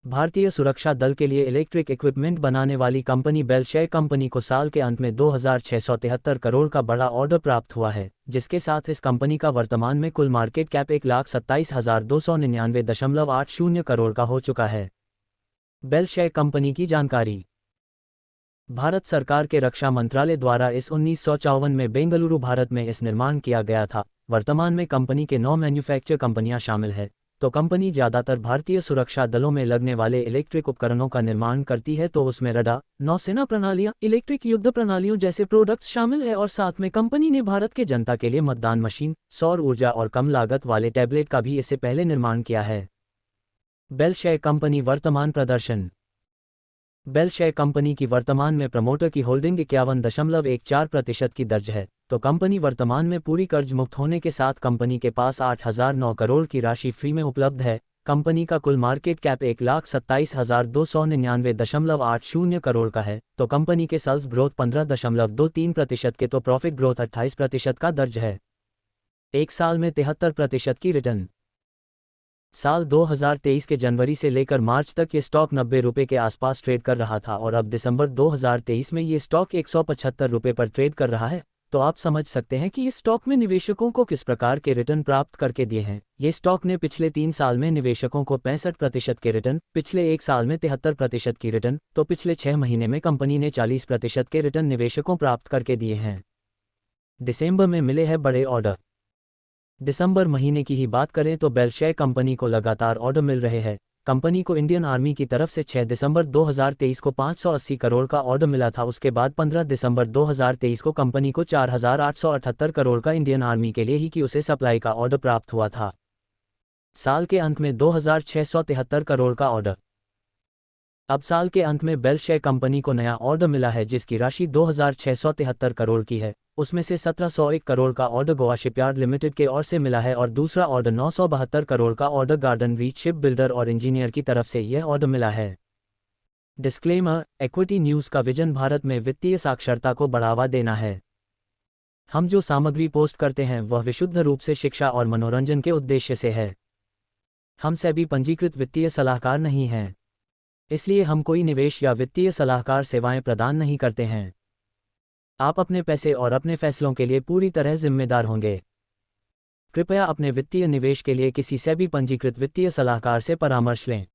भारतीय सुरक्षा दल के लिए इलेक्ट्रिक इक्विपमेंट बनाने वाली कंपनी बेल शेयर कंपनी को साल के अंत में 2,673 करोड़ का बड़ा ऑर्डर प्राप्त हुआ है, जिसके साथ इस कंपनी का वर्तमान में कुल मार्केट कैप 1,27,299.80 करोड़ का हो चुका है। बेल शेयर कंपनी की जानकारी। भारत सरकार के रक्षा मंत्रालय द्वारा इस 1954 में बेंगलुरु भारत में इस निर्माण किया गया था। वर्तमान में कंपनी के 9 मैन्युफैक्चर कंपनियां शामिल है, तो कंपनी ज़्यादातर भारतीय सुरक्षा दलों में लगने वाले इलेक्ट्रिक उपकरणों का निर्माण करती है, तो उसमें रडार, नौसेना प्रणालियां, इलेक्ट्रिक युद्ध प्रणालियों जैसे प्रोडक्ट्स शामिल है। और साथ में कंपनी ने भारत के जनता के लिए मतदान मशीन, सौर ऊर्जा और कम लागत वाले टैबलेट का भी इससे पहले निर्माण किया है। बेल शेयर कंपनी वर्तमान प्रदर्शन। बेल शेयर कंपनी की वर्तमान में प्रमोटर की होल्डिंग 51.14% की दर्ज है, तो कंपनी वर्तमान में पूरी कर्ज मुक्त होने के साथ कंपनी के पास 8,009 करोड़ की राशि फ्री में उपलब्ध है। कंपनी का कुल मार्केट कैप 1,27,299.80 करोड़ का है, तो कंपनी के सेल्स ग्रोथ 15.23% के, तो प्रॉफिट ग्रोथ 28% का दर्ज है। एक साल में 73% की रिटर्न। साल 2023 के जनवरी से लेकर मार्च तक ये स्टॉक 90 रुपये के आसपास ट्रेड कर रहा था, और अब दिसंबर 2023 में ये स्टॉक 175 रुपये पर ट्रेड कर रहा है। तो आप समझ सकते हैं कि इस स्टॉक में निवेशकों को किस प्रकार के रिटर्न प्राप्त करके दिए हैं। ये स्टॉक ने पिछले 3 साल में निवेशकों को 65% के रिटर्न, पिछले 1 साल में 73% की रिटर्न, तो पिछले 6 महीने में कंपनी ने 40% के रिटर्न निवेशकों प्राप्त करके दिए हैं। दिसंबर में मिले हैं बड़े ऑर्डर। दिसंबर महीने की ही बात करें तो बेल शेयर कंपनी को लगातार ऑर्डर मिल रहे हैं। कंपनी को इंडियन आर्मी की तरफ से 6 दिसंबर 2023 को 580 करोड़ का ऑर्डर मिला था। उसके बाद 15 दिसंबर 2023 को कंपनी को 4,878 करोड़ का इंडियन आर्मी के लिए ही की उसे सप्लाई का ऑर्डर प्राप्त हुआ था। साल के अंत में 2,673 करोड़ का ऑर्डर। अब साल के अंत में बेल शेयर कंपनी को नया ऑर्डर मिला है, जिसकी राशि 2,673 करोड़ की है। उसमें से 1,701 करोड़ का ऑर्डर गोवा शिपयार्ड लिमिटेड के ओर से मिला है, और दूसरा ऑर्डर 972 करोड़ का order garden reach ship builder और इंजीनियर की तरफ से यह ऑर्डर मिला है। डिस्क्लेमर: इक्विटी न्यूज़ का विजन भारत में वित्तीय साक्षरता को बढ़ावा देना है। हम जो सामग्री पोस्ट करते हैं वह विशुद्ध रूप से शिक्षा और मनोरंजन के उद्देश्य से है। हम सेबी पंजीकृत वित्तीय सलाहकार नहीं हैं, इसलिए हम कोई निवेश या वित्तीय सलाहकार सेवाएं प्रदान नहीं करते हैं। आप अपने पैसे और अपने फैसलों के लिए पूरी तरह जिम्मेदार होंगे। कृपया अपने वित्तीय निवेश के लिए किसी सेबी पंजीकृत वित्तीय सलाहकार से परामर्श लें।